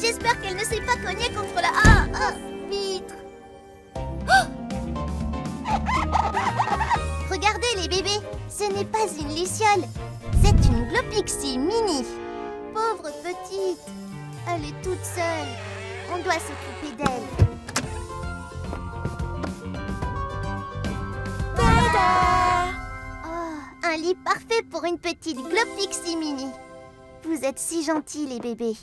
J'espère qu'elle ne s'est pas cognée contre la vitre. Regardez les bébés, ce n'est pas une luciole, c'est une Glopixie mini. Pauvre petite, elle est toute seule. On doit s'occuper d'elle. Tada! Oh, un lit parfait pour une petite Glopixie mini. Vous êtes si gentils les bébés.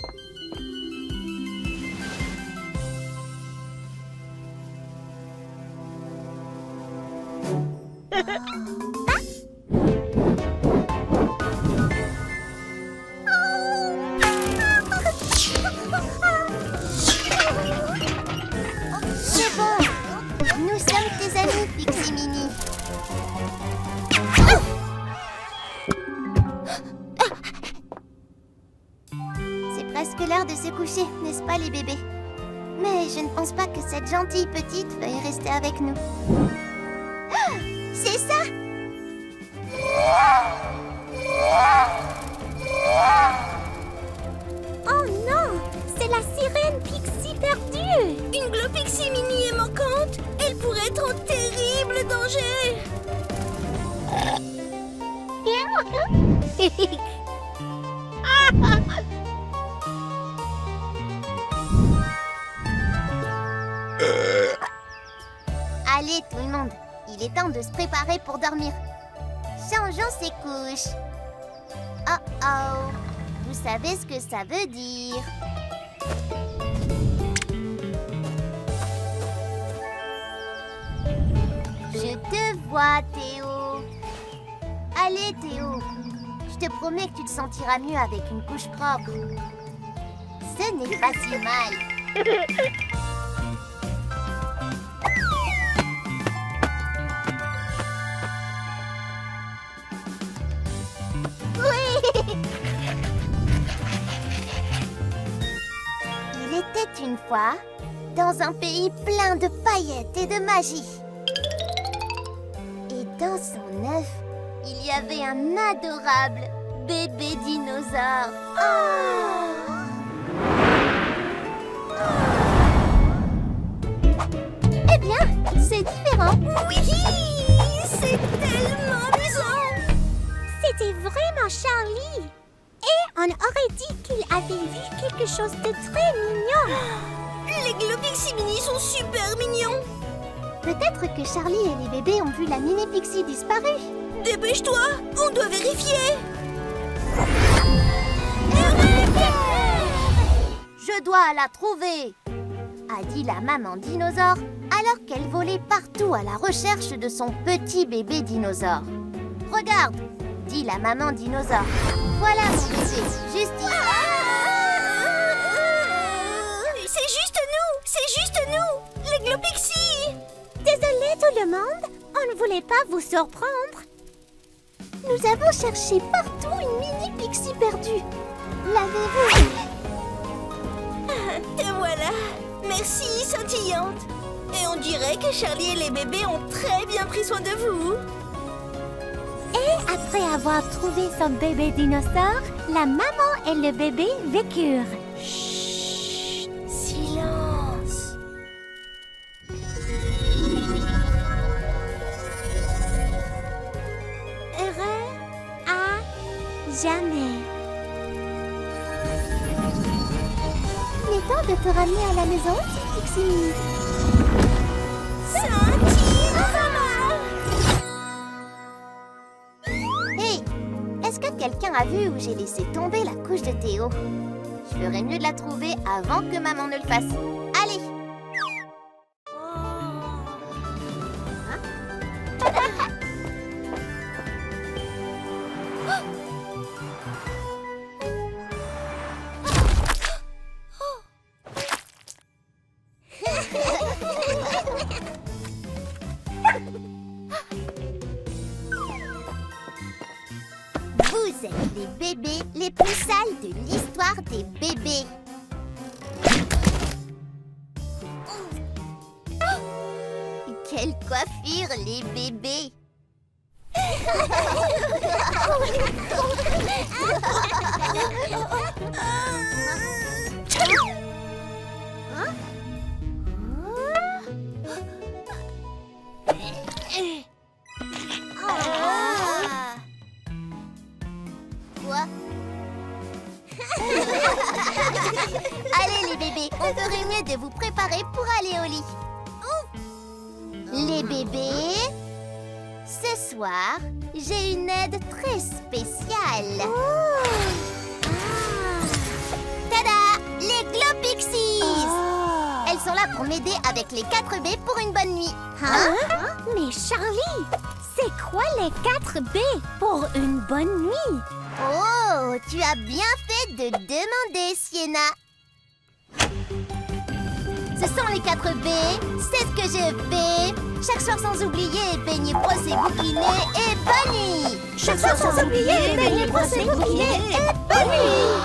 C'est bon. Nous sommes tes amis, Pixie Mini. C'est presque l'heure de se coucher, n'est-ce pas les bébés? Mais je ne pense pas que cette gentille petite veuille rester avec nous. C'est ça! Oh non! C'est la sirène Pixie perdue! Une Glopixie mini est manquante. Elle pourrait être en terrible danger. Allez tout le monde, il est temps de se préparer pour dormir. Changeons ses couches. Oh oh, vous savez ce que ça veut dire. Je te vois, Théo. Allez, Théo. Je te promets que tu te sentiras mieux avec une couche propre. Ce n'est pas si mal. Oui! Il était une fois dans un pays plein de paillettes et de magie. Et dans son œuf, il y avait un adorable bébé dinosaure. Eh bien, c'est différent. Oui, c'est tellement amusant. C'était vraiment Charlie! Et on aurait dit qu'il avait vu quelque chose de très mignon! Les Glopixie mini sont super mignons. Peut-être que Charlie et les bébés ont vu la mini Pixie disparue. Dépêche-toi, on doit vérifier. Je dois la trouver, a dit la maman dinosaure alors qu'elle volait partout à la recherche de son petit bébé dinosaure. Regarde, dit la maman dinosaure. Voilà mon bébé, juste ici. C'est juste nous, les Glopixie. Désolé tout le monde, on ne voulait pas vous surprendre. Nous avons cherché partout une mini Pixie perdue. L'avez-vous? Te voilà. Merci, scintillante. Et on dirait que Charlie et les bébés ont très bien pris soin de vous. Et après avoir trouvé son bébé dinosaure, la maman et le bébé vécurent. Chut, silence. Heureux à jamais. Il est temps de te ramener à la maison, Pixie Mini. Hey, est-ce que quelqu'un a vu où j'ai laissé tomber la couche de Théo? Je ferais mieux de la trouver avant que maman ne le fasse. Allez! Vous êtes les bébés les plus sales de l'histoire des bébés. Quelle coiffure, les bébés! toi. Allez les bébés, on ferait mieux de vous préparer pour aller au lit. Les bébés, ce soir, j'ai une aide très spéciale. Tada! Les Glow Pixies! Elles sont là pour m'aider avec les 4 B pour une bonne nuit. Hein? Mais Charlie, c'est quoi les 4 B pour une bonne nuit? Oh, tu as bien fait de demander, Sienna. Ce sont les 4 B, c'est ce que je fais. Chaque soir sans oublier, baigner, brosser, bouquiner et bonne nuit. Chaque soir sans oublier, baigner, brosser, bouquiner et bonne nuit.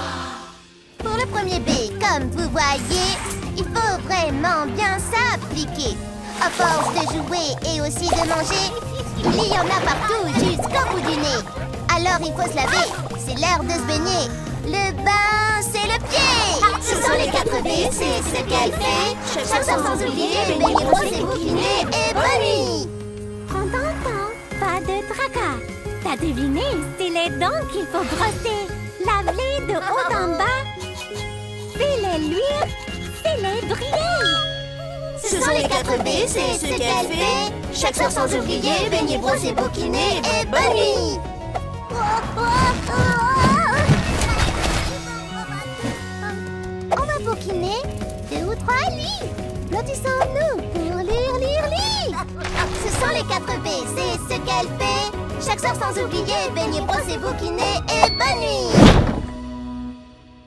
Pour le premier B, comme vous voyez, il faut vraiment bien s'appliquer. À force de jouer et aussi de manger, il y en a partout jusqu'au bout du nez. Alors il faut se laver, c'est l'heure de se baigner. Le bain, c'est le pied. Ce sont les 4 B, c'est ce qu'elle fait. Chaque soir sans oublier, baigner, brosser, bouquiner et bonne nuit. Prends ton temps, pas de tracas. T'as deviné, c'est les dents qu'il faut brosser. Lave-les de haut en bas. Fais-les luire, fais-les briller. Ce sont les 4 B, c'est ce qu'elle fait. Chaque soir sans oublier, baigner, brosser, bouquiner et bonne nuit. On va bouquiner 2 ou 3 lits. Blottissons-nous pour lire. Ce sont les 4 B, c'est ce qu'elle fait. Chaque soir sans oublier, baigner, brosser, bouquiner et bonne nuit.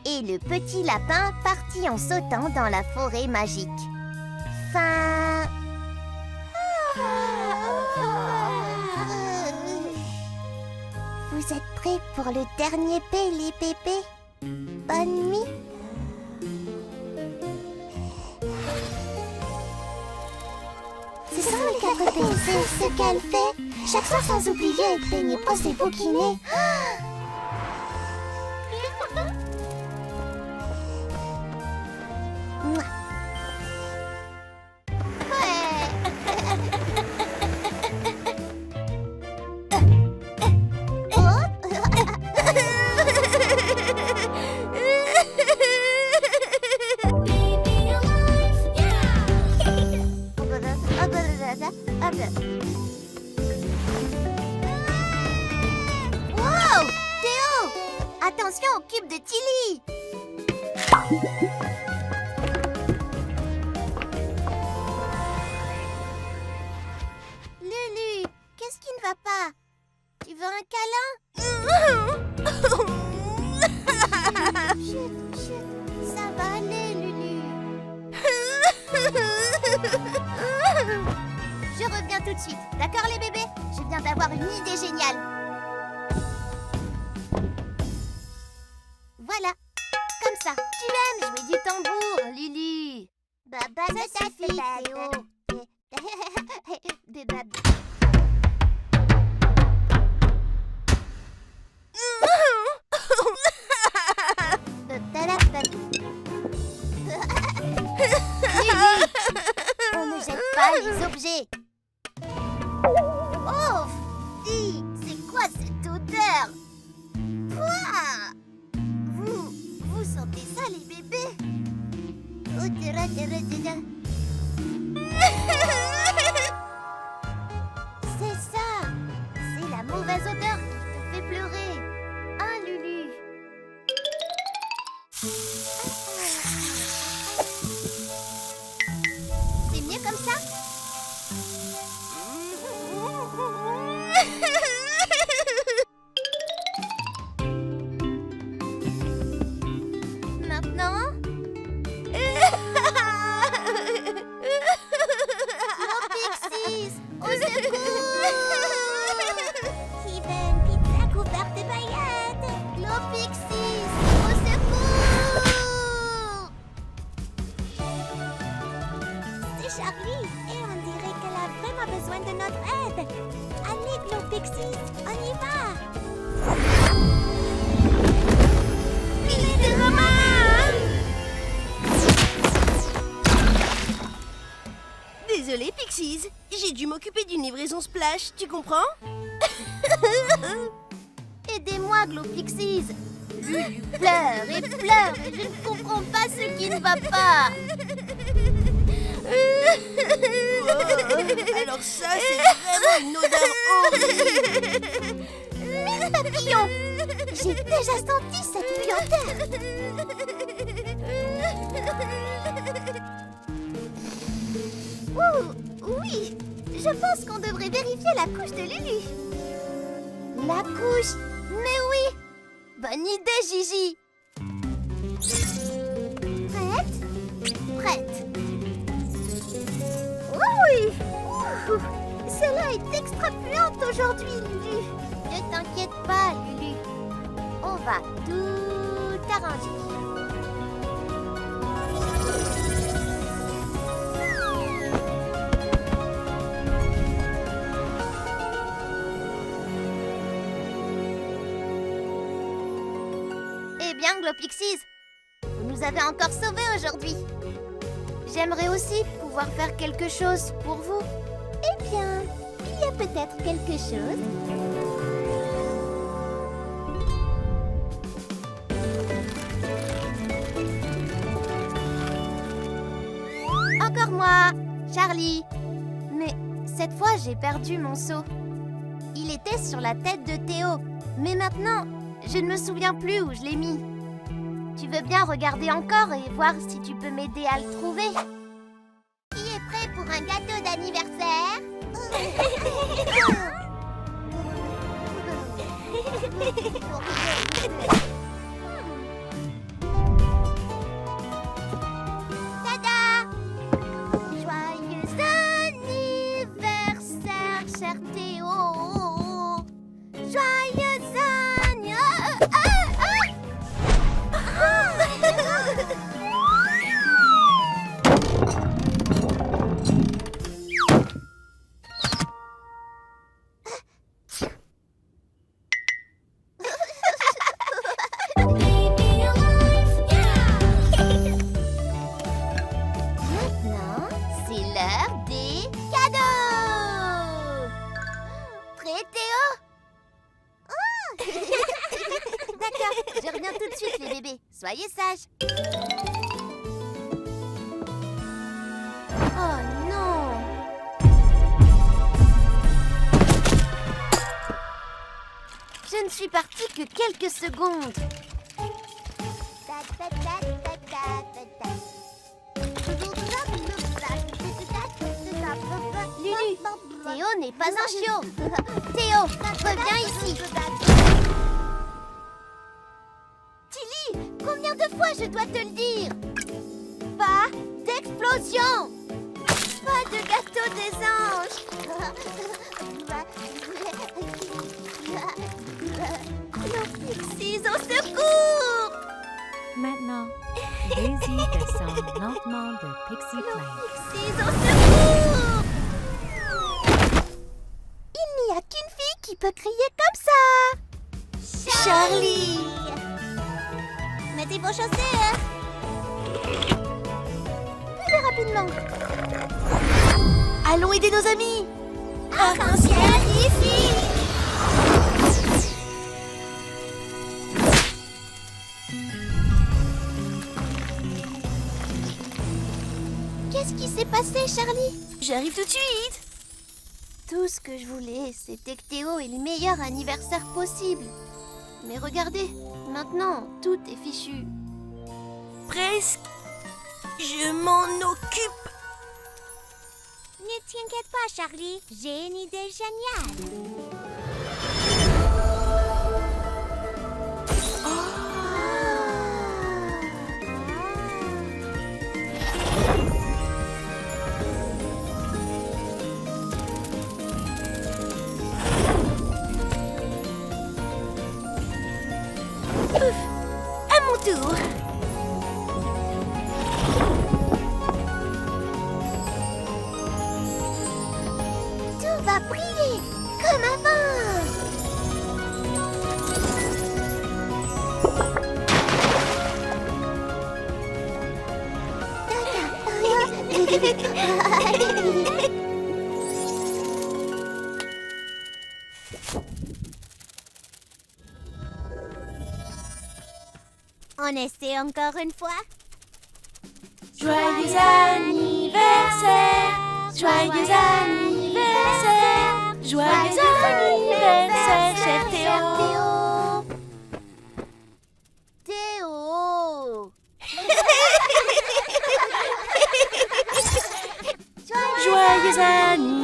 Et le petit lapin partit en sautant dans la forêt magique. Fin. Vous êtes prêts pour le dernier P, les bébés? Bonne nuit. Ce sont les 4 P, c'est ce qu'elle fait. Chaque soir sans oublier, baigner, brosser, bouquiner. Wow! Théo! Attention au cube de Tilly! Lulu, qu'est-ce qui ne va pas? Tu veux un câlin? Chut, ça va aller, Lulu. Je reviens tout de suite, d'accord les bébés? Je viens d'avoir une idée géniale. Voilà, comme ça. Tu aimes jouer du tambour, Lulu? Baba, ça suffit, Théo. On ne jette pas les objets. Oh, dis, c'est quoi cette odeur? Quoi? Vous sentez ça, les bébés? C'est ça. C'est la mauvaise odeur qui te fait pleurer. Hein, Lulu? C'est mieux comme ça? Maintenant? Glow Pixies, au secours! Steven, pizza couverte de paillettes. Glow Pixies, au secours! C'est Charlie et on dirait qu'elle a vraiment besoin de notre aide. Allez, Glow Pixies, on y va. Filet de Romain! Désolée, Pixies. J'ai dû m'occuper d'une livraison splash, tu comprends? Aidez-moi, moi, Glopixies. Lulu pleure et pleure et je ne comprends pas ce qui ne va pas. Alors ça, c'est vraiment une odeur horrible. Mes papillons, j'ai déjà senti cette puanteur. Ouh, oui, je pense qu'on devrait vérifier la couche de Lulu. La couche? Mais oui! Bonne idée, Gigi! Prête? Prête! Oui! Ouh, celle-là est extra puante aujourd'hui, Lulu. Ne t'inquiète pas, Lulu. On va tout arranger. Eh bien, Glopixies, vous nous avez encore sauvés aujourd'hui. J'aimerais aussi pouvoir faire quelque chose pour vous. Eh bien, il y a peut-être quelque chose. Encore moi, Charlie. Mais cette fois, j'ai perdu mon seau. Il était sur la tête de Théo, mais maintenant, je ne me souviens plus où je l'ai mis. Tu veux bien regarder encore et voir si tu peux m'aider à le trouver? Qui est prêt pour un gâteau d'anniversaire? Tada! Joyeux anniversaire, cher Théo! Joyeux anniversaire! Maintenant, c'est l'heure des cadeaux! Prêt, Théo? D'accord, je reviens tout de suite, les bébés. Soyez sages. Oh non! Je ne suis partie que quelques secondes. Lulu, Théo n'est pas un chiot. Théo, reviens ici. Tilly, combien de fois je dois te le dire? Pas d'explosion! Pas de gâteau des anges! Glopixies, au secours! Maintenant, Daisy descend lentement de Pixie Plain. Glopixies, au secours! Il n'y a qu'une fille qui peut crier comme ça! Charlie! Mettez vos chaussettes! Plus rapidement! Allons aider nos amis. Arc-en-ciel ici! Qu'est-ce qui s'est passé, Charlie? J'arrive tout de suite. Tout ce que je voulais, c'était que Théo ait le meilleur anniversaire possible. Mais regardez, maintenant, tout est fichu. Presque. Je m'en occupe. Ne t'inquiète pas, Charlie. J'ai une idée géniale. À mon tour. Tout va briller comme avant. On essaie encore une fois. Joyeux anniversaire, joyeux anniversaire, joyeux anniversaire, cher Théo. Théo. Joyeux anniversaire.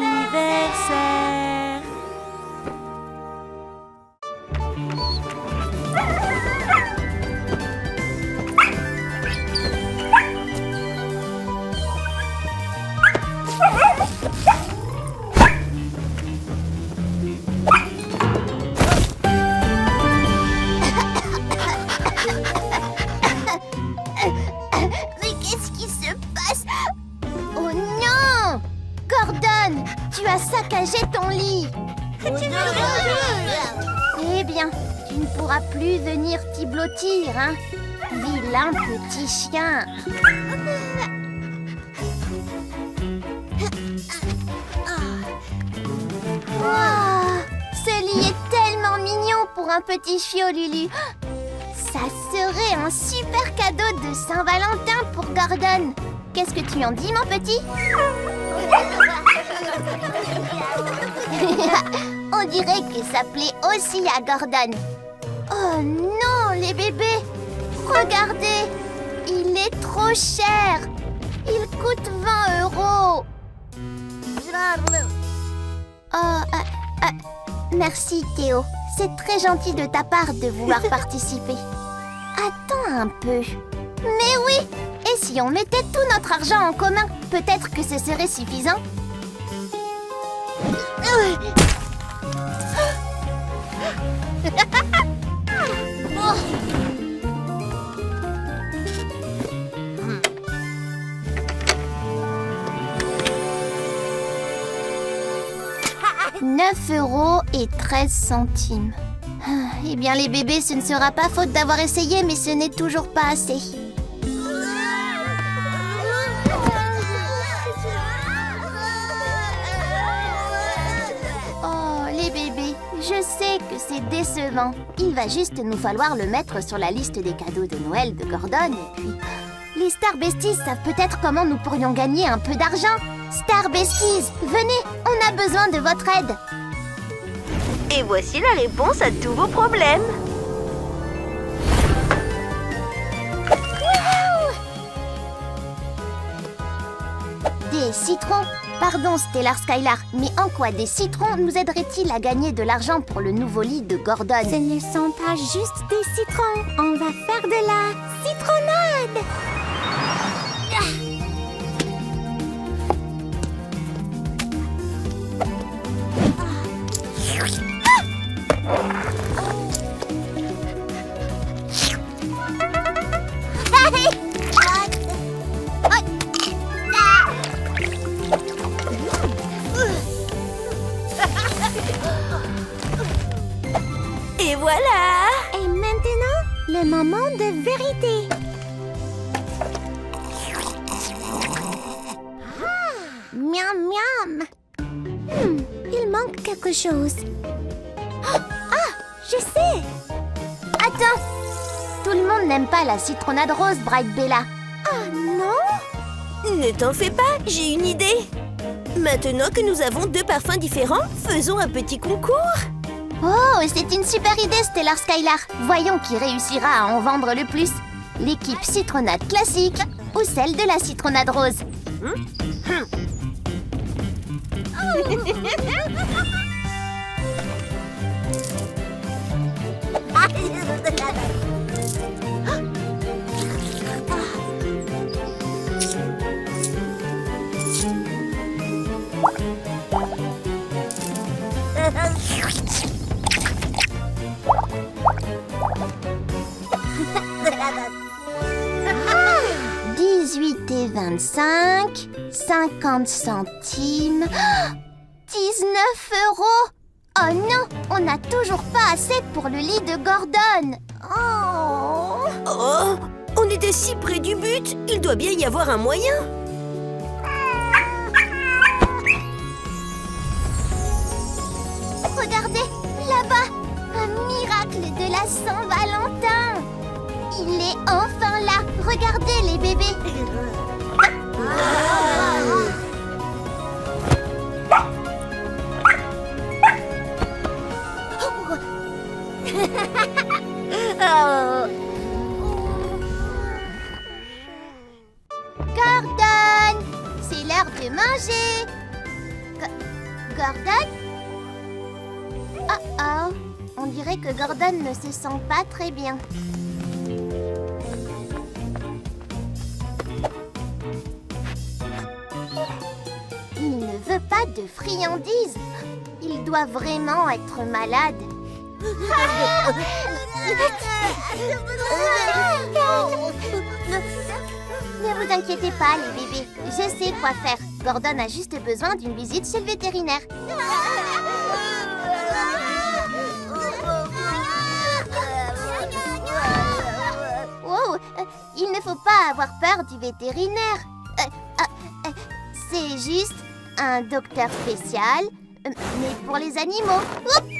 Mais qu'est-ce qui se passe? Oh non! Gordon, tu as saccagé ton lit. Eh bien, tu ne pourras plus venir t'y blottir, hein? Vilain petit chien. Wow, ce lit est tellement mignon pour un petit chiot, Lulu. Ça serait un super cadeau de Saint-Valentin pour Gordon. Qu'est-ce que tu en dis, mon petit? On dirait que ça plaît aussi à Gordon. Oh non, les bébés! Regardez! Il est trop cher! Il coûte 20 €. Oh, merci Théo. C'est très gentil de ta part de vouloir participer. Attends un peu. Mais oui! Et si on mettait tout notre argent en commun, peut-être que ce serait suffisant. Oh. 9,13 €. Eh bien, les bébés, ce ne sera pas faute d'avoir essayé, mais ce n'est toujours pas assez. Oh, les bébés, je sais que c'est décevant. Il va juste nous falloir le mettre sur la liste des cadeaux de Noël de Gordon. Et puis, les Star Besties savent peut-être comment nous pourrions gagner un peu d'argent. Star Besties, venez, on a besoin de votre aide. Et voici la réponse à tous vos problèmes. Des citrons? Pardon, Stellar Skylar, mais en quoi des citrons nous aideraient-ils à gagner de l'argent pour le nouveau lit de Gordon? Ce ne sont pas juste des citrons. On va faire de la citronnade. Et voilà! Et maintenant, le moment de vérité. Miam miam. Il manque quelque chose. Ah, je sais. Attends, tout le monde n'aime pas la citronnade rose, Bright Bella. Ah non? Ne t'en fais pas, j'ai une idée. Maintenant que nous avons 2 parfums différents, faisons un petit concours. Oh, c'est une super idée, Stellar Skylar. Voyons qui réussira à en vendre le plus. L'équipe citronnade classique ou celle de la citronnade rose. « 18,25 €, 50 centimes, 19 €. Oh non, on n'a toujours pas assez pour le lit de Gordon. Oh. Oh, on était si près du but, il doit bien y avoir un moyen. Regardez, là-bas, un miracle de la Saint-Valentin. Il est peux manger. Gordon? Oh oh, on dirait que Gordon ne se sent pas très bien. Il ne veut pas de friandises. Il doit vraiment être malade. Ne vous inquiétez pas, les bébés. Je sais quoi faire. Gordon a juste besoin d'une visite chez le vétérinaire. Wow, il ne faut pas avoir peur du vétérinaire. C'est juste un docteur spécial, mais pour les animaux. Oups!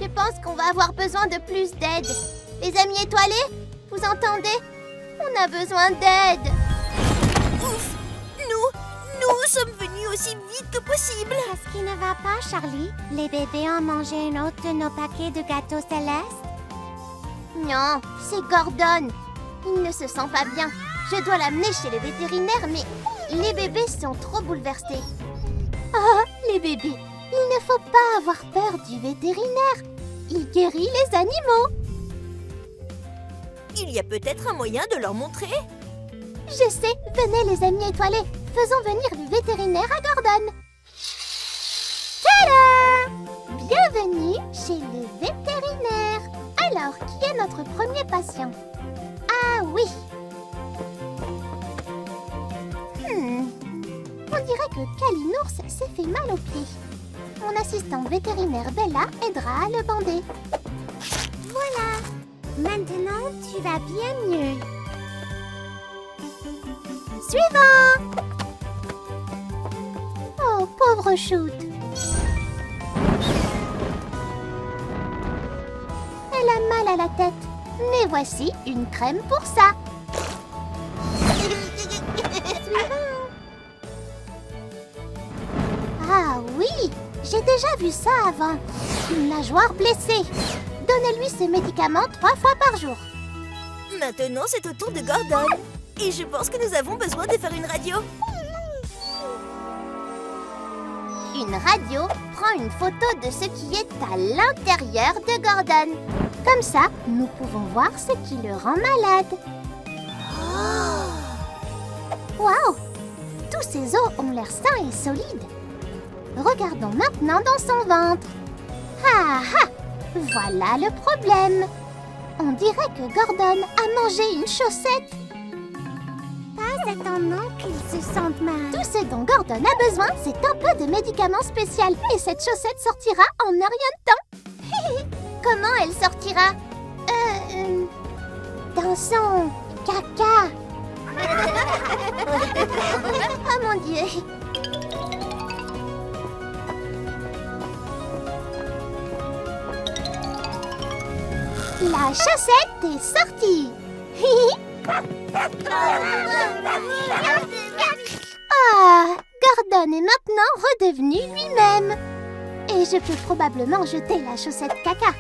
Je pense qu'on va avoir besoin de plus d'aide. Les amis étoilés, vous entendez? On a besoin d'aide. Ouf! Nous sommes venus aussi vite que possible. Qu'est-ce qui ne va pas, Charlie? Les bébés ont mangé un autre de nos paquets de gâteaux célestes? Non, c'est Gordon. Il ne se sent pas bien. Je dois l'amener chez le vétérinaire, mais les bébés sont trop bouleversés. Oh, les bébés, il ne faut pas avoir peur du vétérinaire. Il guérit les animaux. Il y a peut-être un moyen de leur montrer. Je sais, venez les amis étoilés. Faisons venir le vétérinaire à Gordon. Tada! Bienvenue chez le vétérinaire. Alors, qui est notre premier patient? Ah oui. On dirait que Kalinours s'est fait mal au pied. Mon assistante vétérinaire Bella aidera à le bander. Voilà. Maintenant, tu vas bien mieux. Suivant! Oh, pauvre Shoot. Elle a mal à la tête. Mais voici une crème pour ça. Ah oui, j'ai déjà vu ça avant. Une nageoire blessée. Donnez-lui ce médicament 3 fois par jour. Maintenant, c'est au tour de Gordon. Et je pense que nous avons besoin de faire une radio. Une radio prend une photo de ce qui est à l'intérieur de Gordon. Comme ça, nous pouvons voir ce qui le rend malade. Waouh! Tous ces os ont l'air sains et solides. Regardons maintenant dans son ventre. Ah ah! Voilà le problème. On dirait que Gordon a mangé une chaussette. Pas étonnant qu'ils se sentent mal. Tout ce dont Gordon a besoin, c'est un peu de médicament spécial. Et cette chaussette sortira en un rien de temps. Comment elle sortira? Dans son caca. Oh mon Dieu. La chaussette est sortie. Ah, Gordon est maintenant redevenu lui-même. Et je peux probablement jeter la chaussette caca.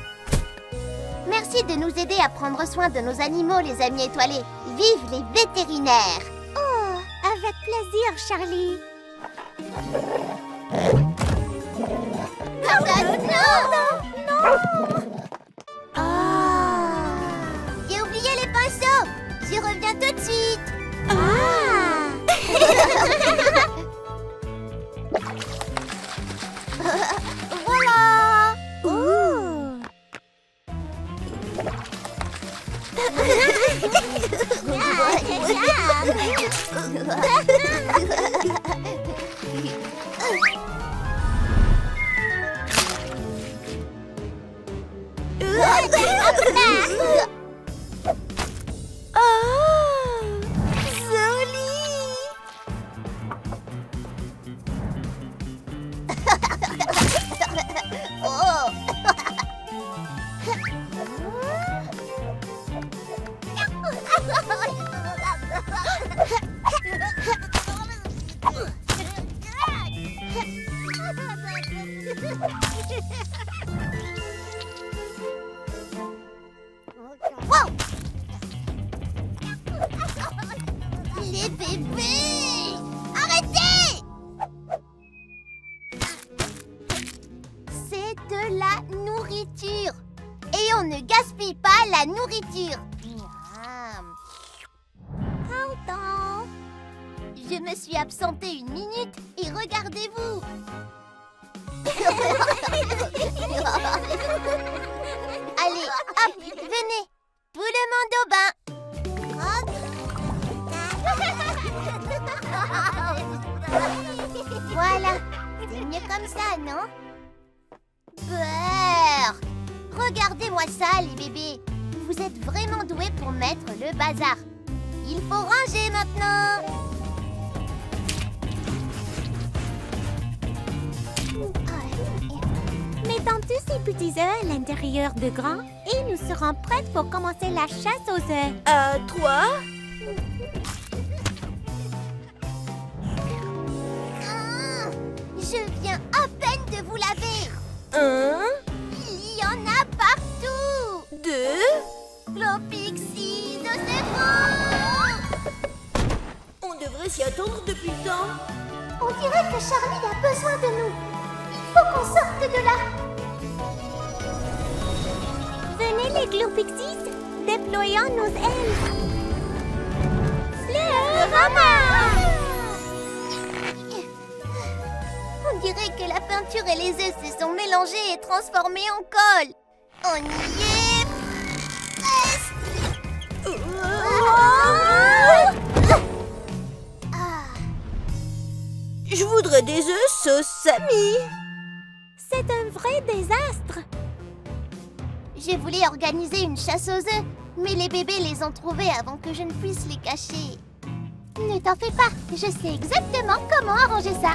Merci de nous aider à prendre soin de nos animaux, les amis étoilés. Vive les vétérinaires! Oh, avec plaisir, Charlie. Gordon, non! J'ai oublié les pinceaux. J'y reviens tout de suite. Voilà. Wow. Les bébés. On ne gaspille pas la nourriture. Miam. Pardon. Je me suis absentée 1 minute et regardez-vous. Allez, hop, venez. Tout le monde au bain. Voilà, c'est mieux comme ça, non? Peur! Regardez-moi ça, les bébés. Vous êtes vraiment doués pour mettre le bazar. Il faut ranger maintenant. Mettons tous ces petits œufs à l'intérieur de grands et nous serons prêtes pour commencer la chasse aux œufs. À toi. Je viens à peine de vous laver. 1, Il y en a partout. 2. Glopixie, de secours. On devrait s'y attendre depuis le temps. On dirait que Charlie a besoin de nous. Il faut qu'on sorte de là. Venez les Glopixies, déployons nos ailes. Fleurama! On dirait que la peinture et les œufs se sont mélangés et transformés en colle. On y est presque. Ah, Je voudrais des œufs sauce Samy. C'est un vrai désastre. je voulais organiser une chasse aux œufs, mais les bébés les ont trouvés avant que je ne puisse les cacher. Ne t'en fais pas, je sais exactement comment arranger ça.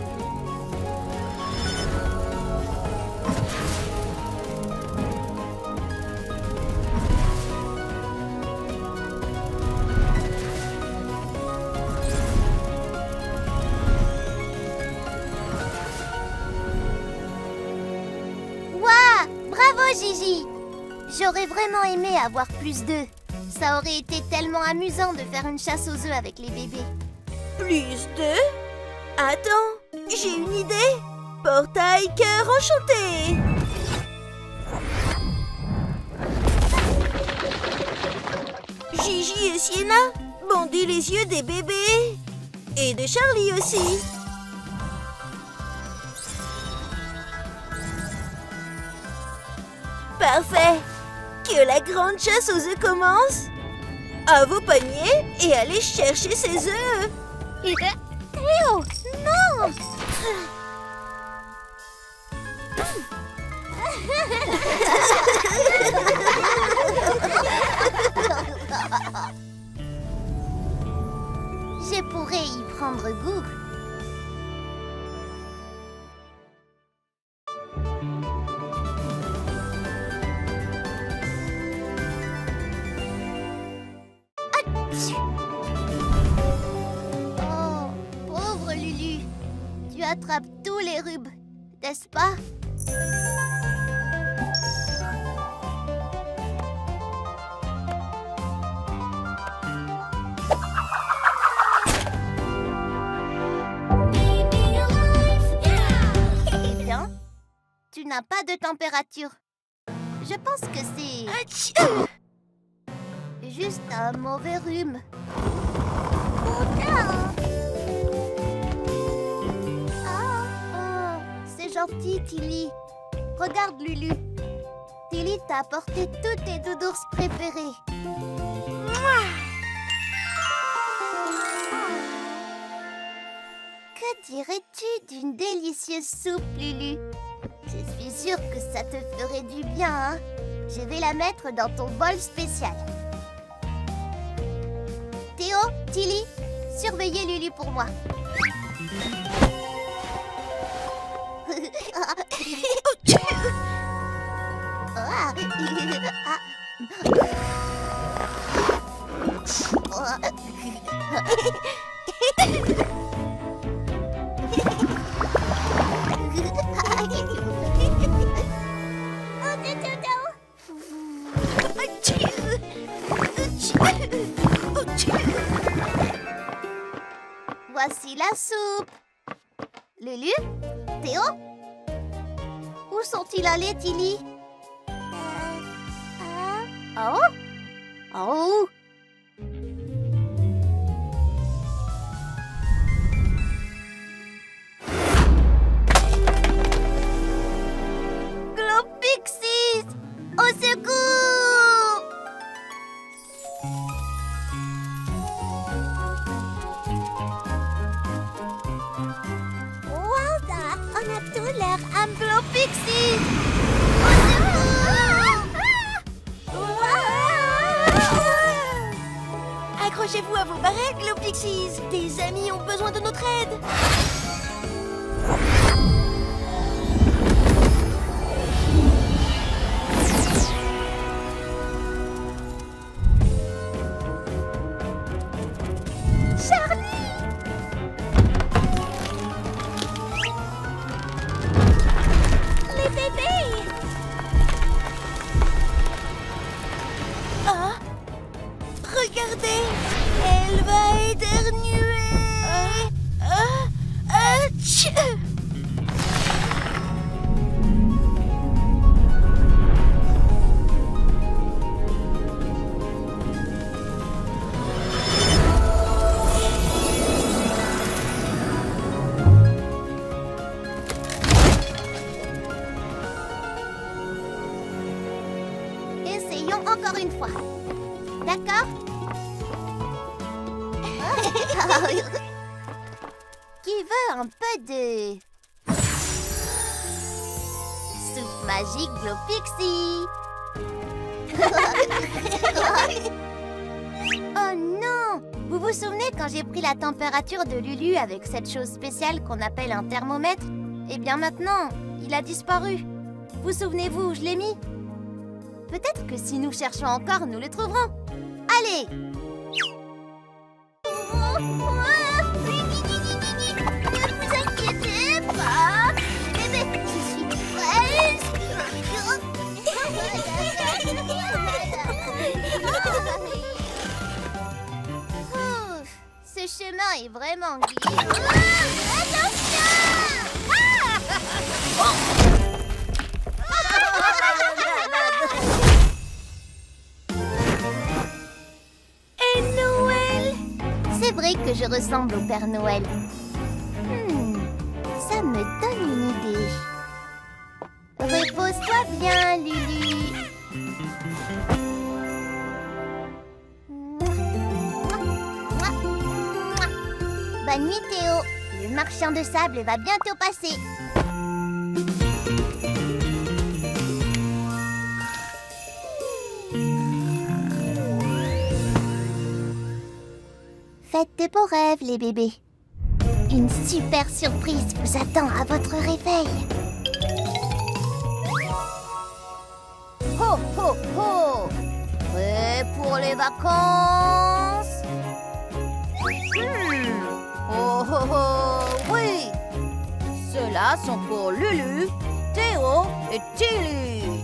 Bravo Gigi! J'aurais vraiment aimé avoir plus d'œufs. Ça aurait été tellement amusant de faire une chasse aux œufs avec les bébés. Plus 2. Attends, j'ai une idée. Portail cœur enchanté. Gigi et Sienna, bandez les yeux des bébés. Et de Charlie aussi. Parfait. Que la grande chasse aux œufs commence. À vos paniers et allez chercher ces œufs. Théo, non! Je pourrais y prendre goût. Oh, pauvre Lulu. Tu attrapes tous les rubes, n'est-ce pas? Bien. Tu n'as pas de température. Je pense que c'est juste un mauvais rhume. Oh, c'est gentil, Tilly. Regarde, Lulu. Tilly t'a apporté toutes tes doudours préférées. Que dirais-tu d'une délicieuse soupe, Lulu? Je suis sûre que ça te ferait du bien, hein? Je vais la mettre dans ton bol spécial. Théo, Tilly, surveillez Lulu pour moi. Voici la soupe. Lulu? Théo? Où sont-ils allés, Tilly? Pixies! Accrochez-vous à vos barrettes, Glow Pixies. Des amis ont besoin de notre aide. Les bébés! Ah! Regardez! Elle va éternuer! Tch! Essayons encore une fois. D'accord? Qui veut un peu de soupe magique Glow Pixie? Oh non! Vous vous souvenez quand j'ai pris la température de Lulu avec cette chose spéciale qu'on appelle un thermomètre? Eh bien maintenant, il a disparu. Vous souvenez-vous où je l'ai mis? Peut-être que si nous cherchons encore, nous le trouverons. Allez! Ne vous inquiétez pas, bébé, je suis presque. Ouf, ce chemin est vraiment glissant. Attention! Et Noël! C'est vrai que je ressemble au Père Noël. Ça me donne une idée. Repose-toi bien, Lulu. Bonne nuit, Théo. Le marchand de sable va bientôt passer. Faites de beaux rêves, les bébés. Une super surprise vous attend à votre réveil. Ho, ho, ho! Prêt pour les vacances? Oh, oh, oh, oui! Ceux-là sont pour Lulu, Théo et Tilly.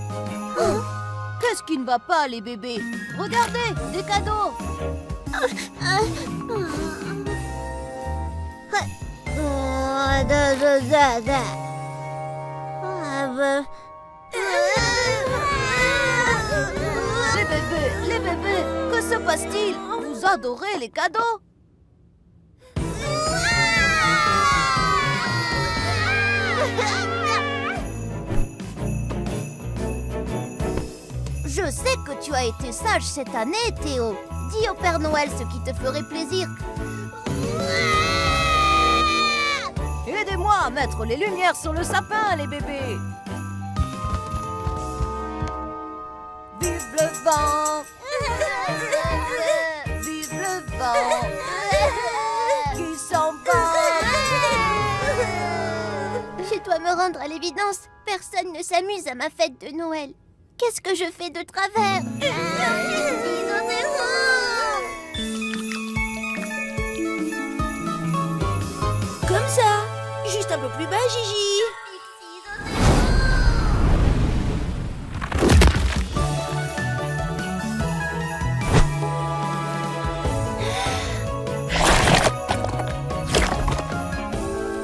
Qu'est-ce qui ne va pas, les bébés? Regardez, des cadeaux! Les bébés, que se passe-t-il? Vous adorez les cadeaux? Je sais que tu as été sage cette année, Théo. Dis au Père Noël ce qui te ferait plaisir. Aidez-moi à mettre les lumières sur le sapin, les bébés. Vive le vent. Vive le vent qui s'envole. Je dois me rendre à l'évidence. Personne ne s'amuse à ma fête de Noël. Qu'est-ce que je fais de travers? Comme ça. Juste un peu plus bas, Gigi.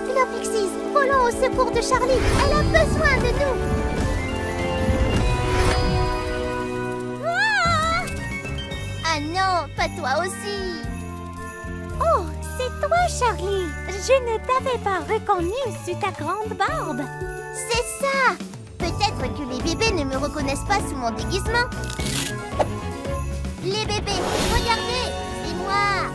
Glow Pixies, volons au secours de Charlie. Elle a besoin de nous. Ah non, pas toi aussi. Oh, c'est toi, Charlie! Je ne t'avais pas reconnu sous ta grande barbe. C'est ça. Peut-être que les bébés ne me reconnaissent pas sous mon déguisement. Les bébés, regardez, c'est moi.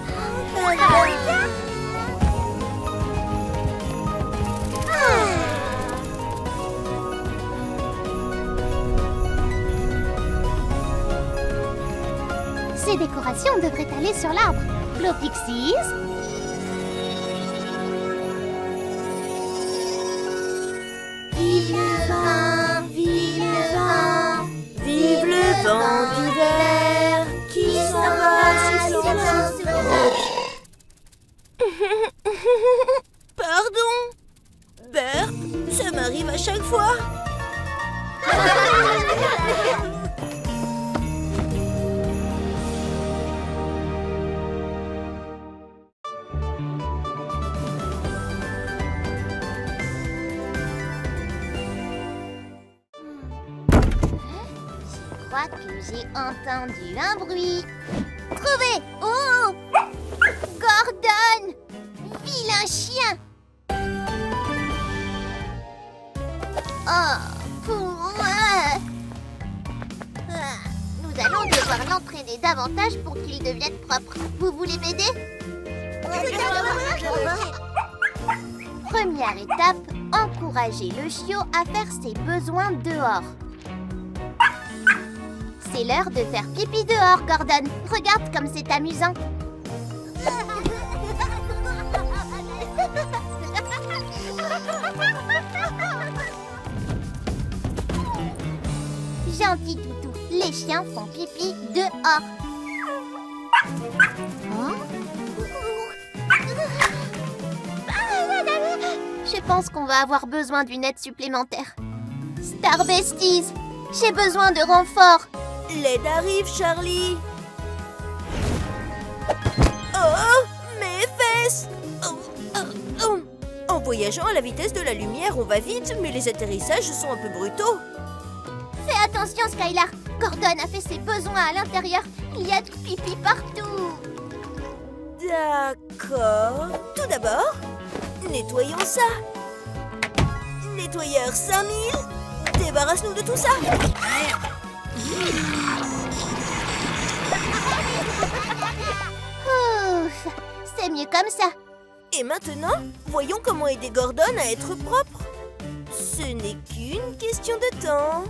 Ces décorations devraient aller sur l'arbre. Glow Pixies. Vive le vent, vive le vent. Vive le vent d'hiver qui s'en va sur Pardon. Burp, ça m'arrive à chaque fois. Je crois que j'ai entendu un bruit. Trouvé! Oh! Gordon! Vilain chien! Oh, pour moi! Nous allons devoir l'entraîner davantage pour qu'il devienne propre. Vous voulez m'aider? Première étape, encourager le chiot à faire ses besoins dehors. C'est l'heure de faire pipi dehors, Gordon. Regarde comme c'est amusant. Gentil toutou, les chiens font pipi dehors. Je pense qu'on va avoir besoin d'une aide supplémentaire. Star Besties, j'ai besoin de renfort. L'aide arrive, Charlie. Oh, mes fesses. En voyageant à la vitesse de la lumière, on va vite, mais les atterrissages sont un peu brutaux. Fais attention, Skylar. Gordon a fait ses besoins à l'intérieur. Il y a du pipi partout. D'accord. Tout d'abord, nettoyons ça. Nettoyeur 5000. Débarrasse-nous de tout ça. Ouf, c'est mieux comme ça. Et maintenant, voyons comment aider Gordon à être propre. Ce n'est qu'une question de temps.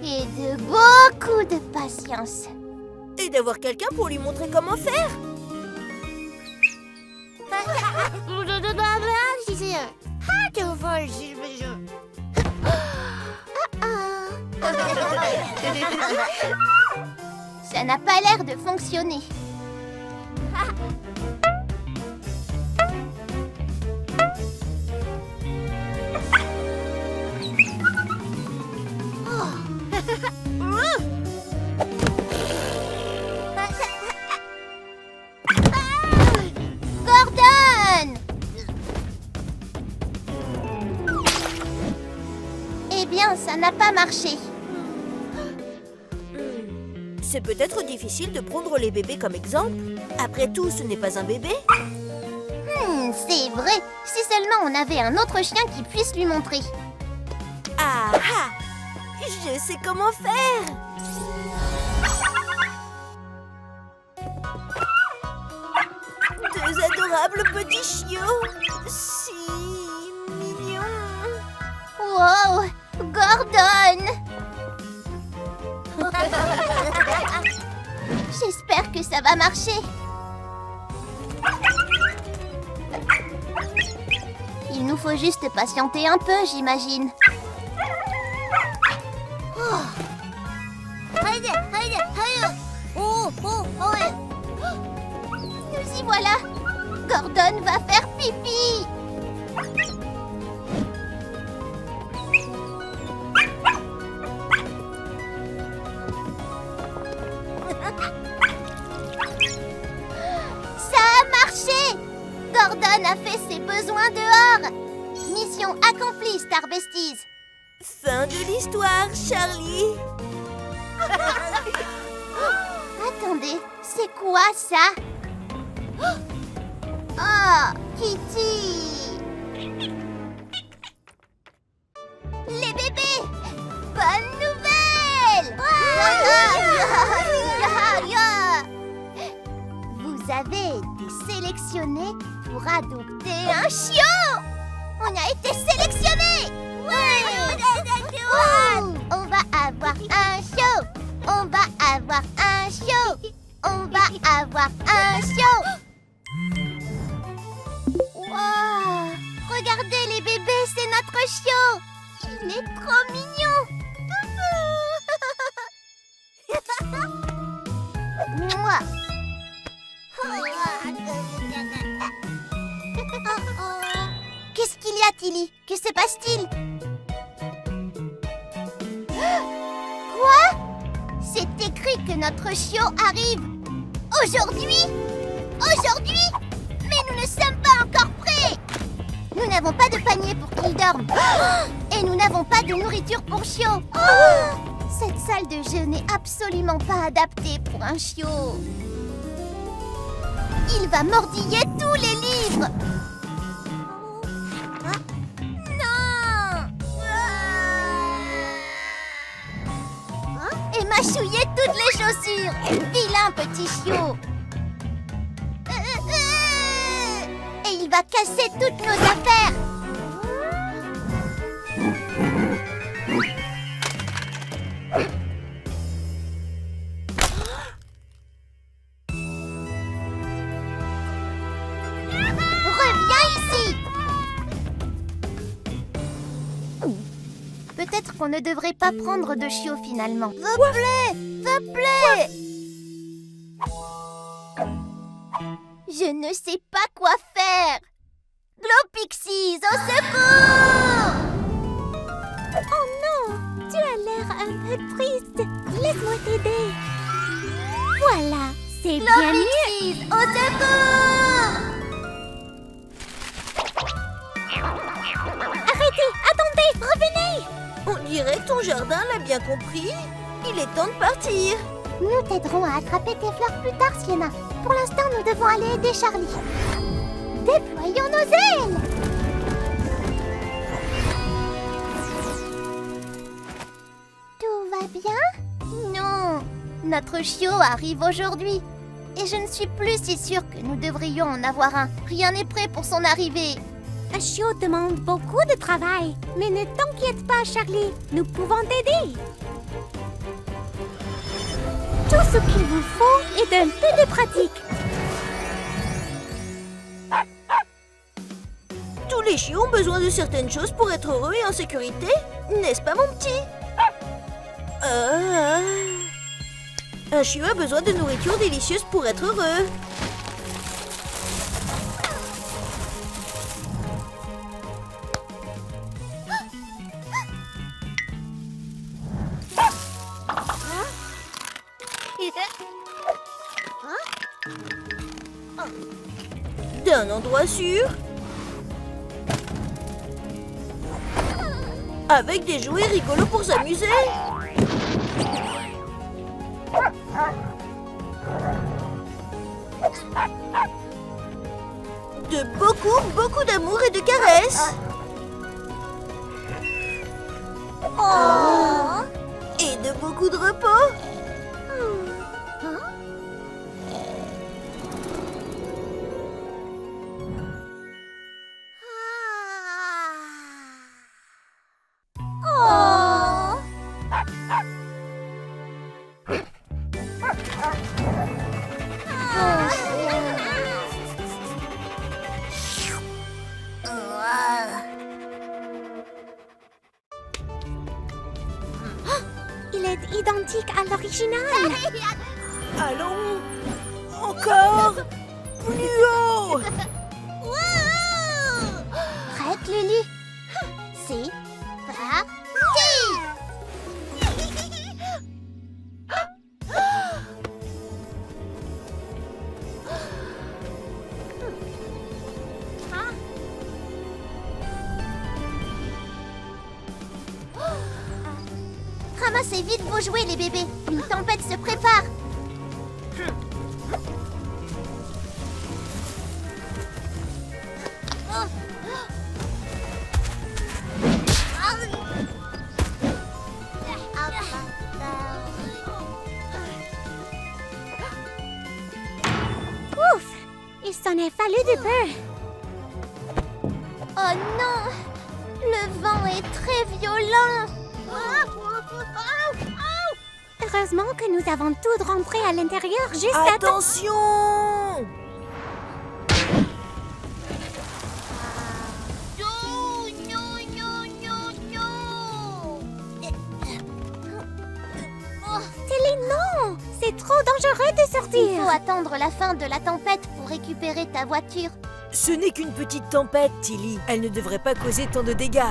Et de beaucoup de patience. Et d'avoir quelqu'un pour lui montrer comment faire. Ça n'a pas l'air de fonctionner. Gordon! Eh bien, ça n'a pas marché. C'est peut-être difficile de prendre les bébés comme exemple. Après tout, ce n'est pas un bébé. C'est vrai. Si seulement on avait un autre chien qui puisse lui montrer. Ah ah! Je sais comment faire. Deux adorables petits chiots. Si mignons. Wow! Gordon! J'espère que ça va marcher. Il nous faut juste patienter un peu, j'imagine. Nous y voilà. Gordon va faire pipi. Ça a marché. Gordon a fait ses besoins dehors. Mission accomplie, Star Besties. Fin de l'histoire, Charlie. Attendez, c'est quoi ça? Oh, Kitty! Les bébés! Bonne nouvelle! Vous avez été sélectionnés pour adopter un chiot! On a été sélectionnés! On va avoir un chiot! On va avoir un chiot! On va avoir un chiot. Wow! Regardez les bébés, c'est notre chiot. Il est trop mignon. Mouah. Qu'est-ce qu'il y a, Tilly? Que se passe-t-il? Quoi? C'est écrit que notre chiot arrive aujourd'hui? Aujourd'hui? Mais nous ne sommes pas encore prêts! Nous n'avons pas de panier pour qu'il dorme. Et nous n'avons pas de nourriture pour chiot. Cette salle de jeu n'est absolument pas adaptée pour un chiot. Il va mordiller tous les livres. Non! Et mâchouiller toutes les chaussures. Vilain petit chiot. Et il va casser toutes nos affaires. Reviens ici. Peut-être qu'on ne devrait pas prendre de chiot finalement. The play. Je ne sais pas quoi faire. Glow Pixies, au secours! Oh non, tu as l'air un peu triste. Laisse-moi t'aider. Voilà, c'est Glow bien mieux. Pixies, au secours! Arrêtez, attendez, revenez. On dirait que ton jardin l'a bien compris. Il est temps de partir. Nous t'aiderons à attraper tes fleurs plus tard, Sienna. Pour l'instant, nous devons aller aider Charlie. Déployons nos ailes! Tout va bien? Non, notre chiot arrive aujourd'hui. Et je ne suis plus si sûre que nous devrions en avoir un. Rien n'est prêt pour son arrivée. Un chiot demande beaucoup de travail. Mais ne t'inquiète pas, Charlie. Nous pouvons t'aider. Tout ce qu'il vous faut est un peu de pratique. Tous les chiots ont besoin de certaines choses pour être heureux et en sécurité, n'est-ce pas, mon petit? Un chiot a besoin de nourriture délicieuse pour être heureux. D'un endroit sûr. Avec des jouets rigolos pour s'amuser. De beaucoup d'amour et de caresses. Oh. Et de beaucoup de repos. Il est identique à l'original. Allons, encore plus haut. Prête, Lily? C'est parti! Ramassez vite vos jouets, les bébés. Une tempête se prépare. Ouf! Il s'en est fallu du peu. Oh non! Le vent est très violent. Heureusement que nous avons tout rentré à l'intérieur juste à temps. Attention! Non, non, non, non, non. Tilly, non! C'est trop dangereux de Il faut sortir. attendre la fin de la tempête pour récupérer ta voiture. Ce n'est qu'une petite tempête, Tilly. Elle ne devrait pas causer tant de dégâts.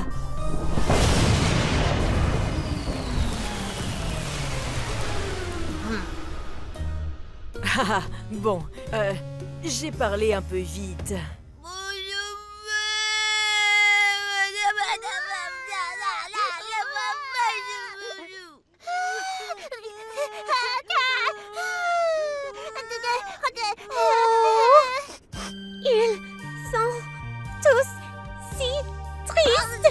Ah, bon, j'ai parlé un peu vite. Ils sont tous si tristes.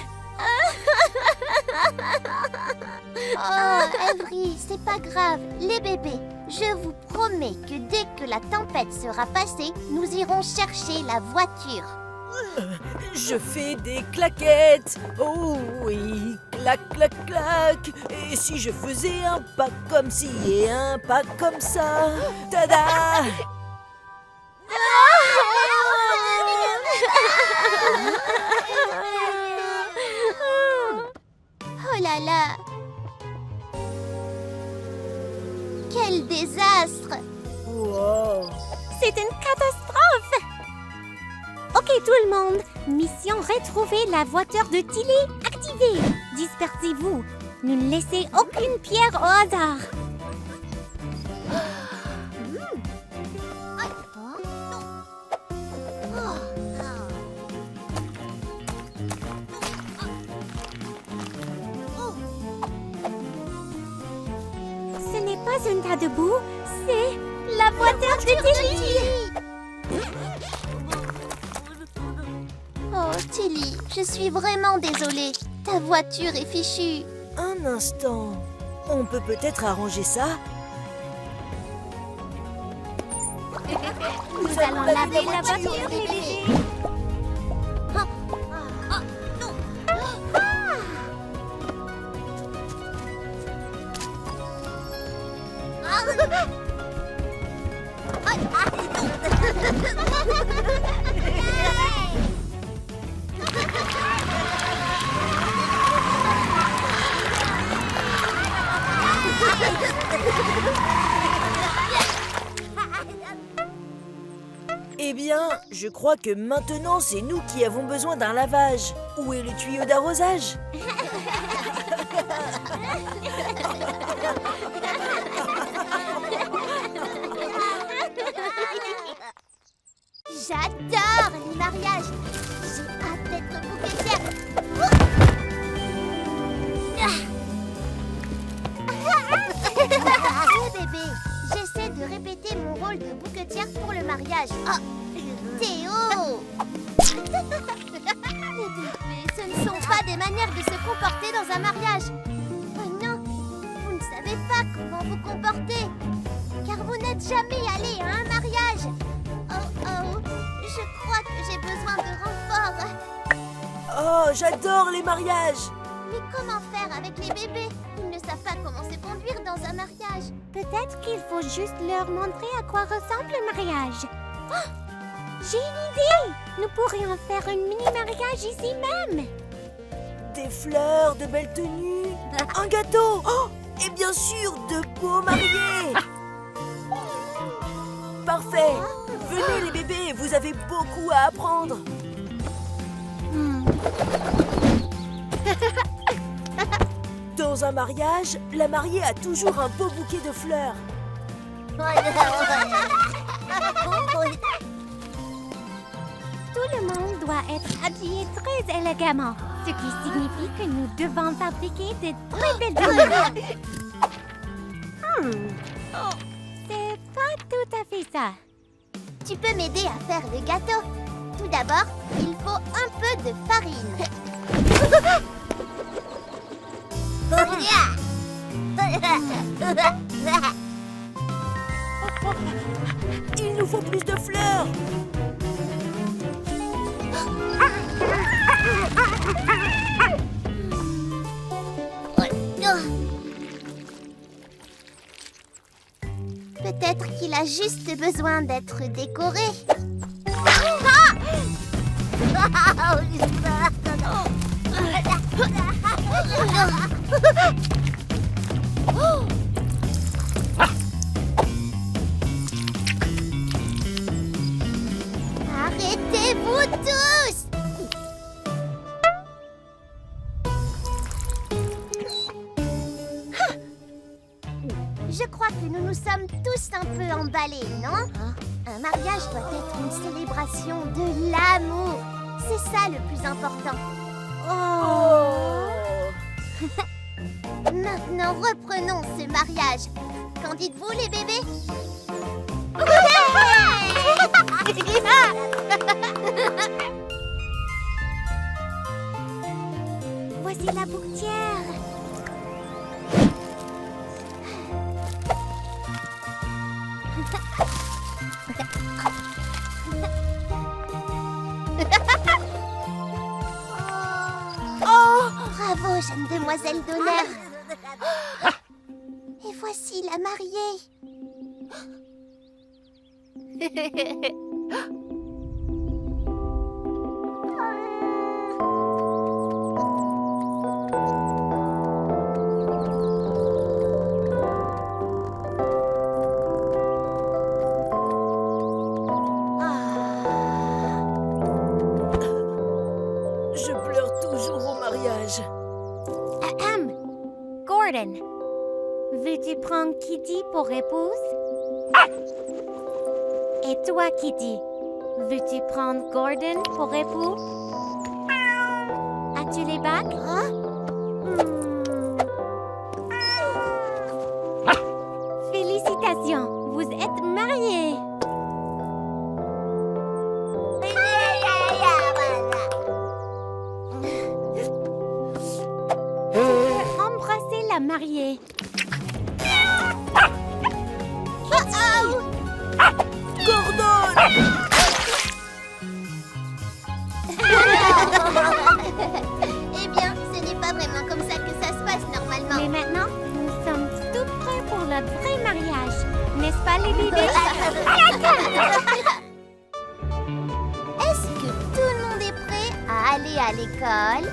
Oh, Avery, c'est pas grave. Les bébés, je vous promets que dès que la tempête sera passée, nous irons chercher la voiture. Je fais des claquettes. Oh oui, clac, clac, clac. Et si je faisais un pas comme ci et un pas comme ça? Tada! Oh là là! Quel désastre! Wow. C'est une catastrophe. Ok tout le monde, mission retrouver la voiture de Tilly activée. Dispersez-vous, ne laissez aucune pierre au hasard. Ce n'est pas un tas de boue, c'est la voiture de Tilly. Oh, Tilly, je suis vraiment désolée. Ta voiture est fichue. Un instant. On peut peut-être arranger ça? Nous allons laver la voiture, les bébés. Eh bien, je crois que maintenant, c'est nous qui avons besoin d'un lavage. Où est le tuyau d'arrosage? J'adore les mariages. J'ai hâte d'être bouquetière. Les bébés, j'essaie de répéter mon rôle de bouquetière pour le mariage. Oh, Théo! Les bébés, ce ne sont pas des manières de se comporter dans un mariage. Oh non, vous ne savez pas comment vous comporter, car vous n'êtes jamais allé à un mariage. Oh oh, je crois que j'ai besoin de renfort. Oh, j'adore les mariages! Mais comment faire avec les bébés? Ils ne savent pas comment se conduire dans un mariage. Peut-être qu'il faut juste leur montrer à quoi ressemble le mariage. Oh, j'ai une idée! Nous pourrions faire un mini-mariage ici même. Des fleurs, de belles tenues, un gâteau, oh, et bien sûr de beaux mariés. Parfait. Venez les bébés, vous avez beaucoup à apprendre. Dans un mariage, la mariée a toujours un beau bouquet de fleurs. Tout le monde doit être habillé très élégamment, ce qui signifie que nous devons fabriquer de très belles tenues. C'est pas tout à fait ça. Tu peux m'aider à faire le gâteau. Tout d'abord, il faut un peu de farine. Il nous faut plus de fleurs. Peut-être qu'il a juste besoin d'être décoré. Arrêtez-vous tous! Je crois que nous nous sommes tous un peu emballés, non? Un mariage doit être une célébration de l'amour. C'est ça le plus important. Oh. Maintenant, reprenons ce mariage. Qu'en dites-vous, les bébés? Voici la bouquetière. Oh, bravo, jeune demoiselle d'honneur. Et voici la mariée. Je pleure toujours au mariage. Ahem. Gordon, veux-tu prendre Kitty pour épouse? Et toi, Kitty, veux-tu prendre Gordon pour époux? As-tu les bagues? Félicitations, vous êtes mariés. Embrassez la mariée. Gordon! Eh bien, ce n'est pas vraiment comme ça que ça se passe normalement. Mais maintenant, nous sommes tout prêts pour le vrai mariage. N'est-ce pas, les bébés? Est-ce que tout le monde est prêt à aller à l'école?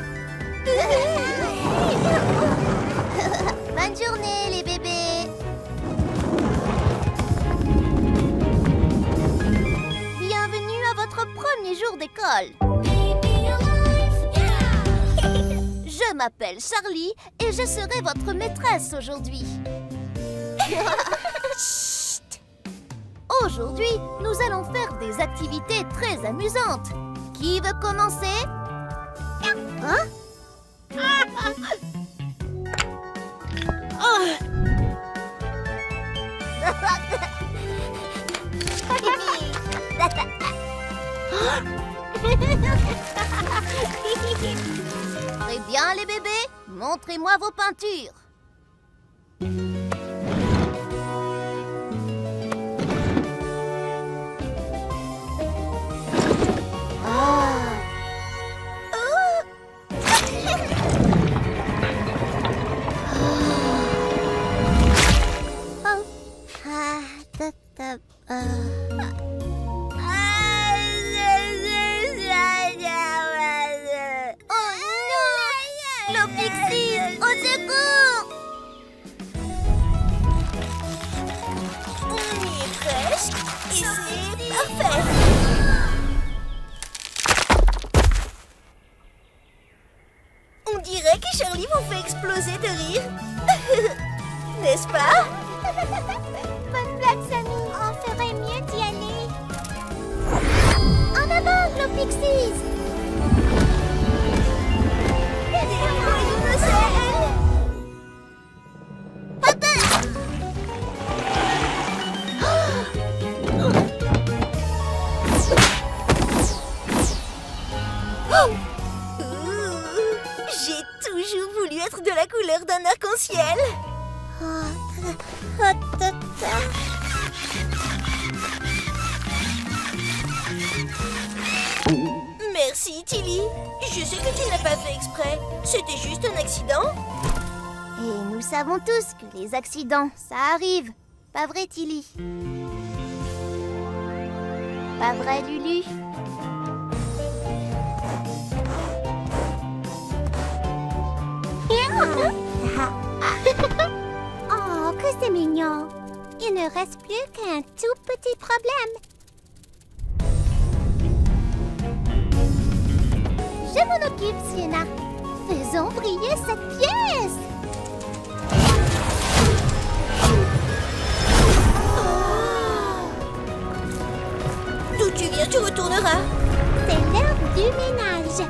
Bonne journée, les bébés! Bienvenue à votre premier jour d'école. Je m'appelle Charlie et je serai votre maîtresse aujourd'hui. Chut! Aujourd'hui, nous allons faire des activités très amusantes. Qui veut commencer? Hein? Très bien, les bébés. Montrez-moi vos peintures. L'Opixis, au secours! On y est presque et c'est parfait. On dirait que Charlie vous fait exploser de rire. N'est-ce pas? Bonne blague, Sammy. On ferait mieux d'y aller. En avant, l'Opixis! J'ai toujours voulu être de la couleur d'un arc-en-ciel. Merci, Tilly. Je sais que tu n'as pas fait exprès. C'était juste un accident. Et nous savons tous que les accidents, ça arrive. Pas vrai, Tilly? Pas vrai, Lulu? Oh, que c'est mignon. Il ne reste plus qu'un tout petit problème. Je m'en occupe, Sienna. Faisons briller cette pièce. D'où tu viens, tu retourneras. C'est l'heure du ménage.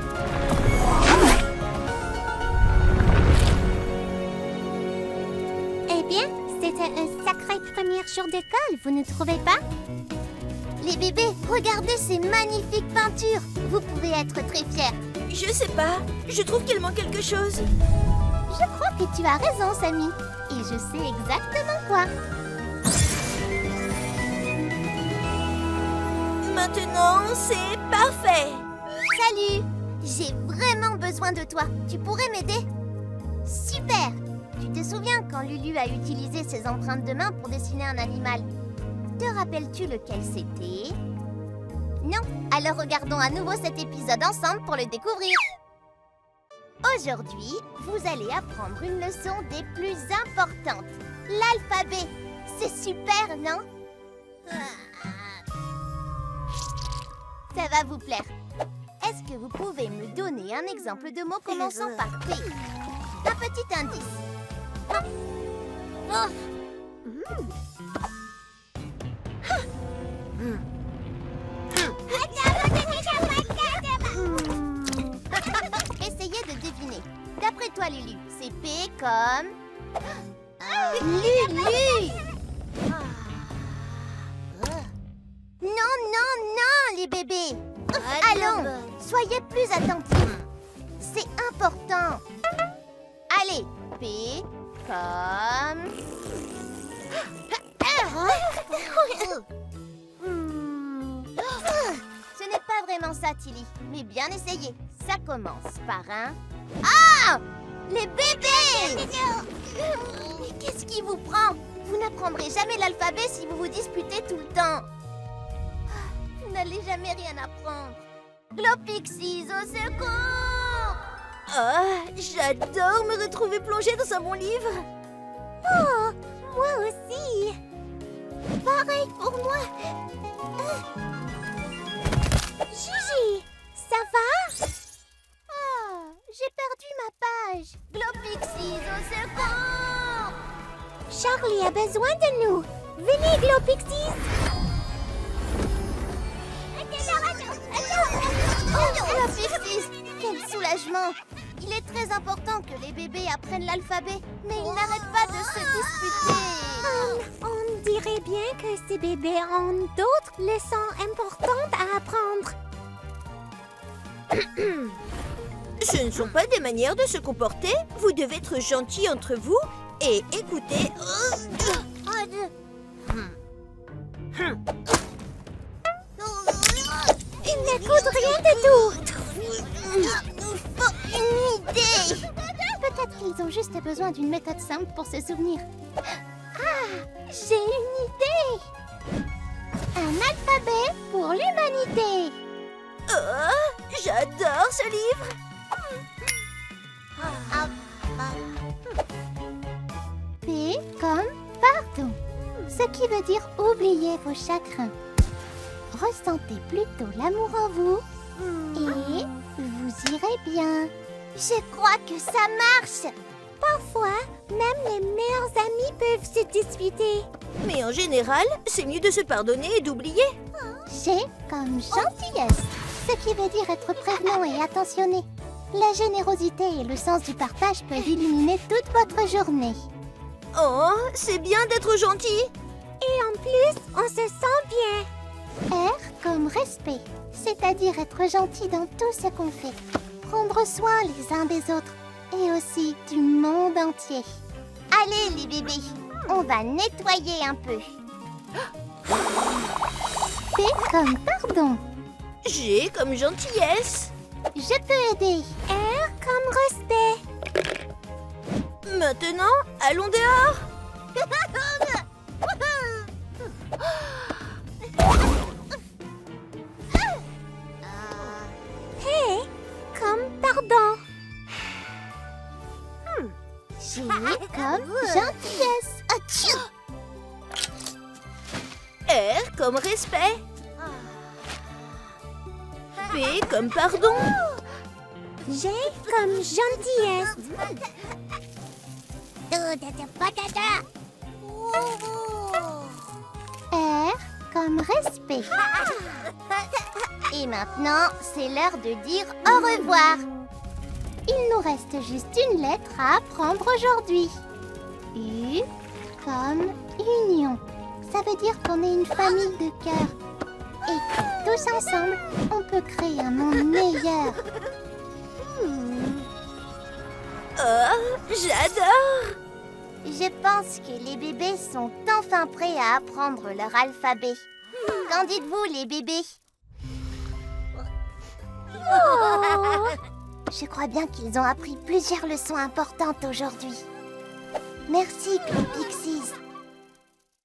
Eh bien, c'était un sacré premier jour d'école, vous ne trouvez pas? Les bébés, regardez ces magnifiques peintures. Vous pouvez être très fiers. Je sais pas, je trouve qu'il manque quelque chose. Je crois que tu as raison, Samy. Et je sais exactement quoi. Maintenant, c'est parfait. Salut! J'ai vraiment besoin de toi. Tu pourrais m'aider? Super! Tu te souviens quand Lulu a utilisé ses empreintes de main pour dessiner un animal? Te rappelles-tu lequel c'était? Non? Alors regardons à nouveau cet épisode ensemble pour le découvrir. Aujourd'hui, vous allez apprendre une leçon des plus importantes. L'alphabet. C'est super, non? Ça va vous plaire. Est-ce que vous pouvez me donner un exemple de mot commençant par P? Un petit indice. Essayez de deviner. D'après toi, Lulu, c'est P comme... Lulu! Non, non, non, les bébés! Allons, soyez plus attentifs. C'est important. Allez, P comme... Ce n'est pas vraiment ça, Tilly, mais bien essayé. Ça commence par un... Ah! Les bébés! Mais qu'est-ce qui vous prend? Vous n'apprendrez jamais l'alphabet si vous vous disputez tout le temps. Vous n'allez jamais rien apprendre. Glopixies, au secours! Ah, j'adore me retrouver plongée dans un bon livre. Oh, moi aussi. Pareil pour moi. Gigi, ça va? Oh, j'ai perdu ma page. Glopixies, au secours! Charlie a besoin de nous. Venez, Glopixies. Oh, Glopixies, quel soulagement! Il est très important que les bébés apprennent l'alphabet, mais ils n'arrêtent pas de se disputer. On dirait bien que ces bébés ont d'autres leçons importantes à apprendre. Ce ne sont pas des manières de se comporter. Vous devez être gentils entre vous et écouter. Ils n'écoutent rien du tout. Une idée! Peut-être qu'ils ont juste besoin d'une méthode simple pour se souvenir. Ah, j'ai une idée! Un alphabet pour l'humanité! Oh, j'adore ce livre. P comme pardon, ce qui veut dire oubliez vos chagrins. Ressentez plutôt l'amour en vous et vous irez bien. Je crois que ça marche. Parfois, même les meilleurs amis peuvent se disputer. Mais en général, c'est mieux de se pardonner et d'oublier. G comme gentillesse, ce qui veut dire être prévenant et attentionné. La générosité et le sens du partage peuvent illuminer toute votre journée. Oh, c'est bien d'être gentil. Et en plus, on se sent bien. R comme respect, c'est-à-dire être gentil dans tout ce qu'on fait. Prendre soin les uns des autres et aussi du monde entier. Allez les bébés, on va nettoyer un peu. P comme pardon, G comme gentillesse. je peux aider. R comme respect. Maintenant, allons dehors. comme respect. P comme pardon. G comme gentillesse. R comme respect. Et maintenant, c'est l'heure de dire au revoir. Il nous reste juste une lettre à apprendre aujourd'hui. U comme union. Ça veut dire qu'on est une famille de cœur. Et que tous ensemble, on peut créer un monde meilleur. Oh, j'adore! Je pense que les bébés sont enfin prêts à apprendre leur alphabet. Qu'en dites-vous, les bébés? Je crois bien qu'ils ont appris plusieurs leçons importantes aujourd'hui. Merci, Club Pixies.